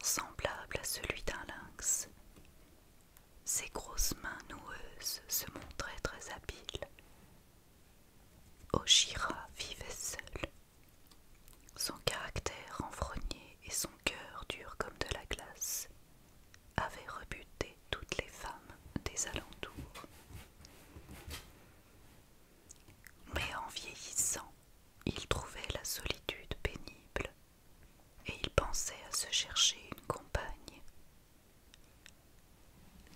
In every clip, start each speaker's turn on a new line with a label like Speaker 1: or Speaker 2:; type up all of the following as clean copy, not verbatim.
Speaker 1: semblable à celui d'un lynx. Ses grosses mains noueuses se montraient très habiles. Oshira vivait seul. Son caractère renfrogné et son cœur dur comme de la glace avaient rebuté toutes les femmes des alentours. Mais en vieillissant, il trouvait la solitude pénible et il pensait à se chercher une compagne.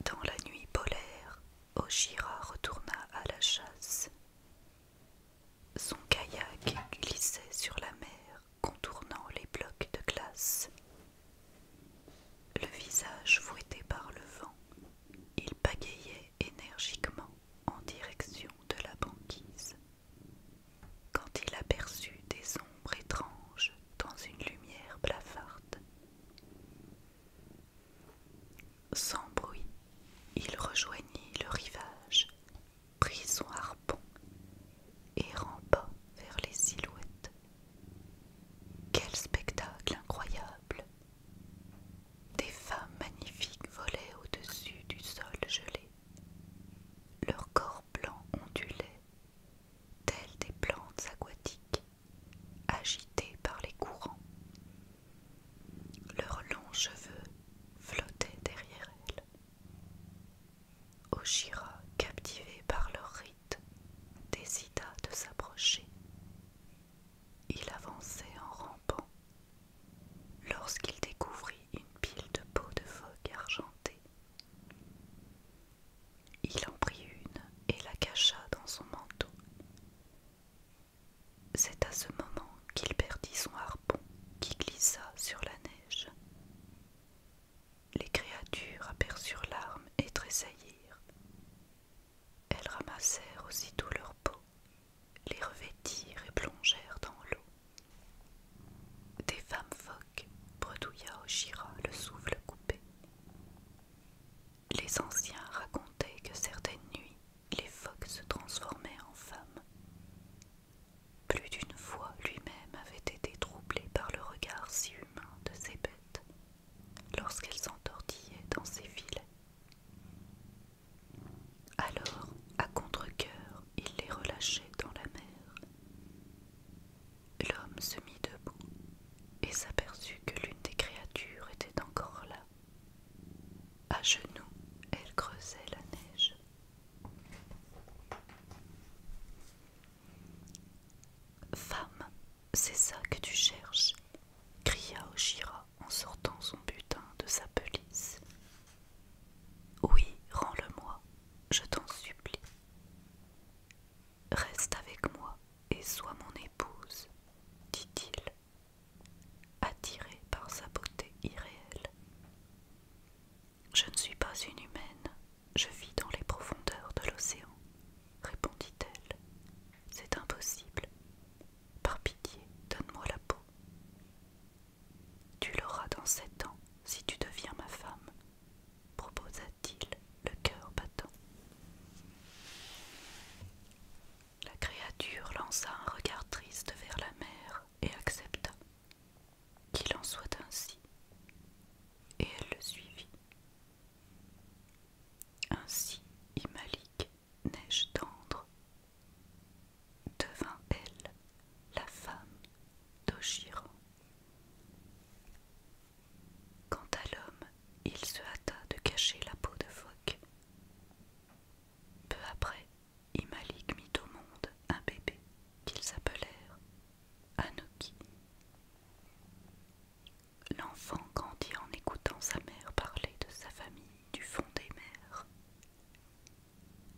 Speaker 1: Dans la nuit polaire, Oshira retourna à la chasse. Son kayak glissait sur la mer, contournant les blocs de glace. Le visage fouetté par le vent, il pagayait énergiquement en direction de la banquise. Quand il aperçut des ombres étranges dans une lumière blafarde, sans bruit, il rejoignit le rivage, prit son harpon et rampa vers les silhouettes. Quel spectacle incroyable! Des femmes magnifiques volaient au-dessus du sol gelé. Leurs corps blancs ondulaient, tels des plantes aquatiques, agités par les courants. Leurs longs cheveux flottaient derrière elles. Oshira, captivé par leur rite, décida de s'approcher. Il avançait en rampant lorsqu'il découvrit une pile de peaux de phoque argentées. Il en prit une et la cacha dans son manteau. C'est à ce moment qu'il perdit son harpon qui glissa sur la neige. Les créatures aperçurent l'arme et tressaillirent. Elles ramassèrent aussitôt leurs peaux, les revêtirent et plongèrent dans l'eau. Des femmes phoques, bredouilla Oshira, le souffle coupé. Les anciens racontaient que certaines nuits, les phoques se transformaient en femmes. Plus d'une fois, lui-même avait été troublé par le regard si humain de ces bêtes, lorsqu'elles s'entortillaient dans ses filets. Alors, à contre-cœur, il les relâchait dans la mer. L'homme se mit debout et s'aperçut que l'une des créatures était encore là. À genoux, elle creusait la neige. Femme, c'est ça que tu cherches, cria Oshira en sortant son butin de sa pelisse. Oui, rends-le-moi, je t'en supplie. Reste avec moi et sois mon épouse, dit-il, attiré par sa beauté irréelle. Je ne suis pas une humaine, je vis dans les profondeurs de l'océan, répondit-elle. C'est impossible. Par pitié, donne-moi la peau. Tu l'auras dans 7 ans si tu deviens ma femme, proposa-t-il, le cœur battant. La créature lança un regard triste vers la mer et accepta. Qu'il en soit ainsi. Et elle le suivit. Ainsi, Imalik, neige tendre, devint elle la femme d'Oshira. Quant à l'homme, il se hâta de cacher la peau de phoque. Peu après, Imalik mit au monde un bébé qu'ils appelèrent Anoki. L'enfant grandit en écoutant sa mère parler de sa famille du fond des mers.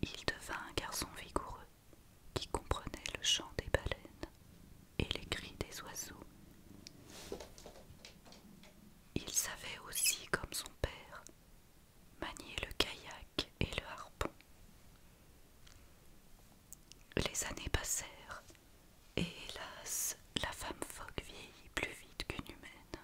Speaker 1: Il devint un garçon vigoureux qui comprenait le chant des baleines et les cris des oiseaux. Il savait aussi, comme son père, manier le kayak et le harpon. Les années passèrent, et hélas, la femme phoque vieillit plus vite qu'une humaine.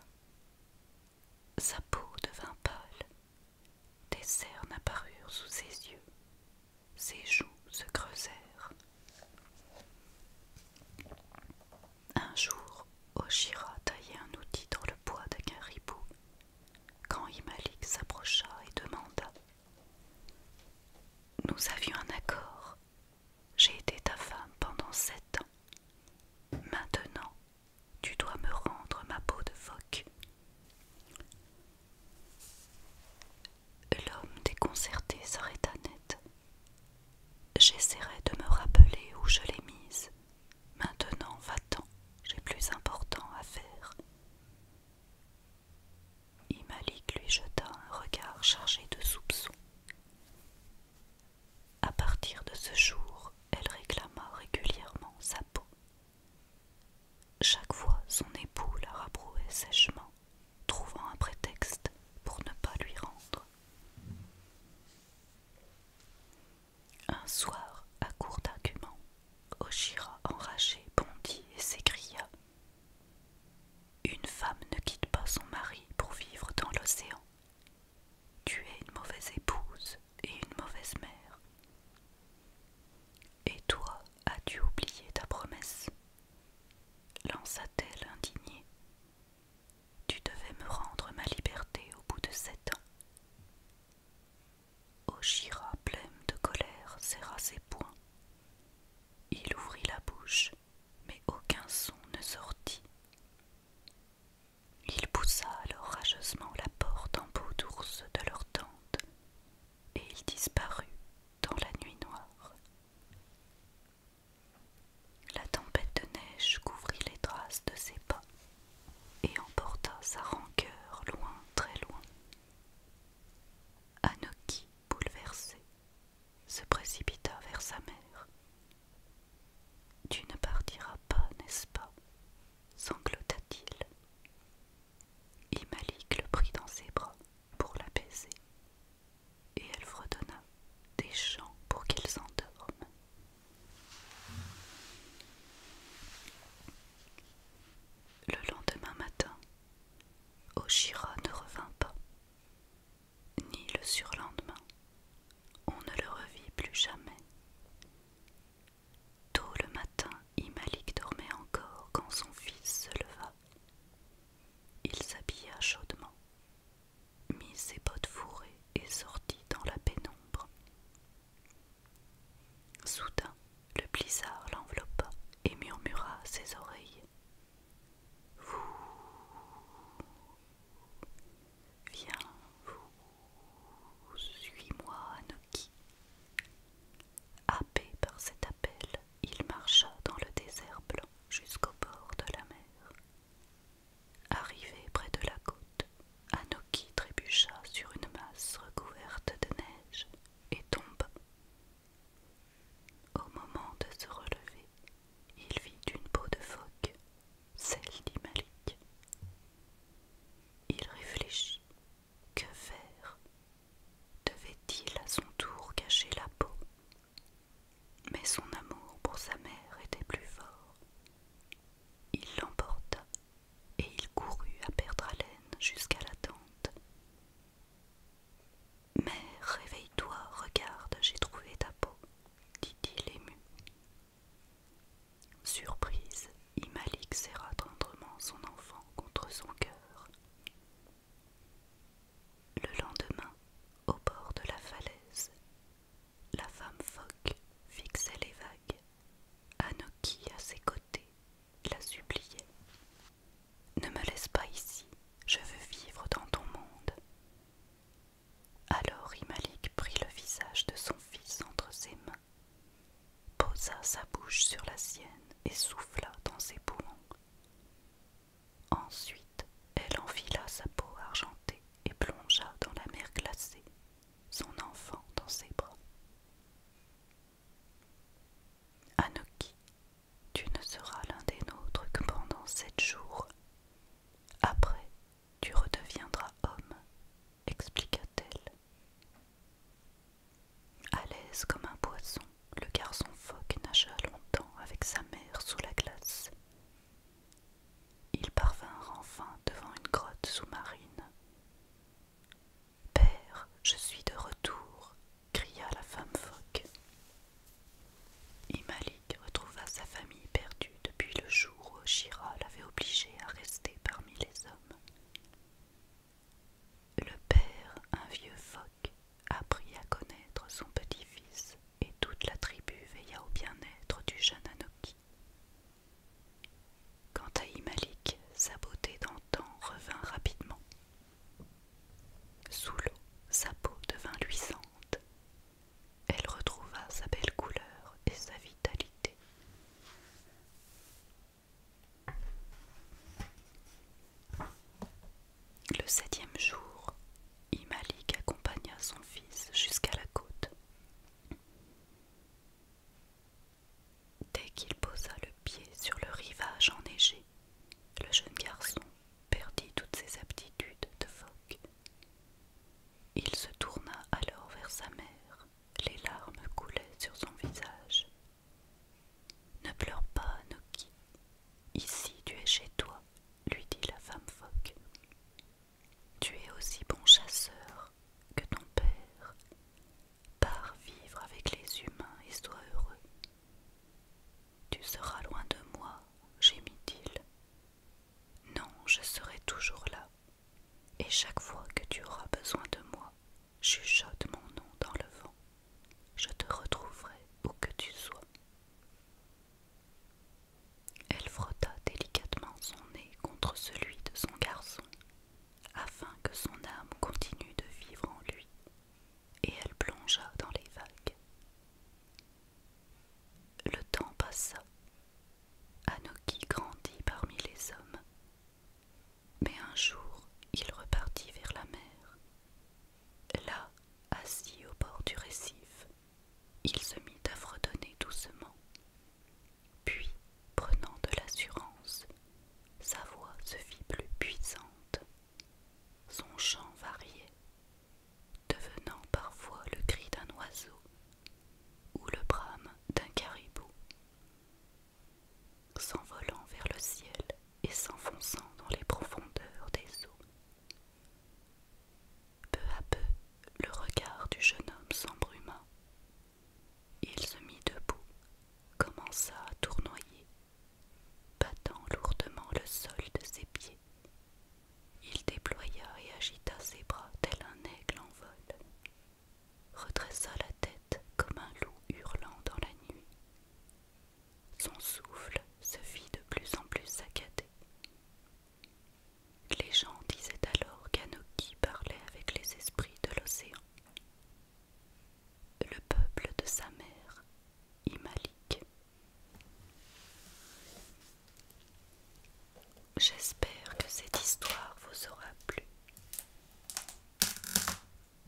Speaker 1: Oshira ne revint pas, ni le surlendemain. On ne le revit plus jamais. Tôt le matin, Imalik dormait encore quand son fils se leva. Il s'habilla chaudement, mit ses bottes fourrées et sortit dans la pénombre. Soudain, le blizzard l'enveloppa et murmura à ses oreilles. Viens, suis-moi, Anoki. Happé par cet appel, il marcha dans le désert blanc jusqu'au bord de la mer. Arrivé près de la côte, Anoki trébucha sur une masse recouverte de neige et tomba. Au moment de se relever, il vit une peau de phoque, celle d'Imalik. Il réfléchit. Que faire? Devait-il à son tour cacher la peau? Mais son amour pour sa mère était plus fort. Il l'emporta et il courut à perdre haleine jusqu'à la tente. Mère, réveille-toi, regarde, j'ai trouvé ta peau, dit-il ému. Surprise, Imalik serra tendrement son enfant contre son cœur. Le lendemain, au bord de la falaise, la femme phoque fixait les vagues. Anoki, à ses côtés, la suppliait. Ne me laisse pas ici, je veux vivre dans ton monde. Alors Imalik prit le visage de son fils entre ses mains, posa sa bouche sur la sienne et souffla dans ses poumons. Ensuite, elle enfila sa peau argentée et plongea dans la mer glacée, son enfant dans ses bras. Anoki, tu ne seras l'un des nôtres que pendant 7 jours. Après, tu redeviendras homme, expliqua-t-elle. À l'aise comme un poisson, le garçon phoque nagea longtemps avec sa mère sous la glace. Ils parvinrent enfin devant une grotte sous-marine. « Père, je suis de retour !» cria la femme phoque. Imalik retrouva sa famille perdue depuis le jour où Oshira l'avait obligé à rester parmi les hommes. Le père, un vieux phoque, apprit à connaître son petit-fils et toute la tribu veilla au bien-être du jeune Anoki. Quant à Imalik, sa beauté d'antan revint rapidement. Sous l'eau, sa peau devint luisante. Elle retrouva sa belle couleur et sa vitalité. Le 7e jour, Imalik accompagna son fils jusqu'à la côte. Dès qu'il posa le pied sur le rivage enneigé, le jeune garçon perdit toutes ses aptitudes de phoque. Il se tourna alors vers sa mère, les larmes coulaient sur son visage. « Ne pleure pas, Anoki. Ici tu es chez toi, lui dit la femme phoque. Tu es aussi bon chasseur que ton père. Pars vivre avec les humains et sois heureux. Tu seras loin de moi, gémit-il. Non, je serai toujours là, et chaque fois que tu auras besoin de moi, chuchote mon nom dans le vent. Je te retrouverai où que tu sois. Elle frotta délicatement son nez contre celui de son garçon, afin que son âme continue de vivre en lui, et elle plongea dans les vagues. Le temps passa. Anoki grandit parmi les hommes. Mais un jour, il repartit vers la mer. Là,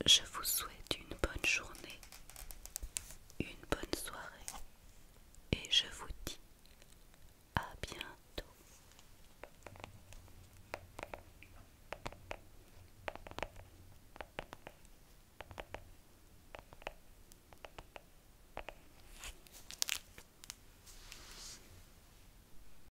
Speaker 1: Je vous souhaite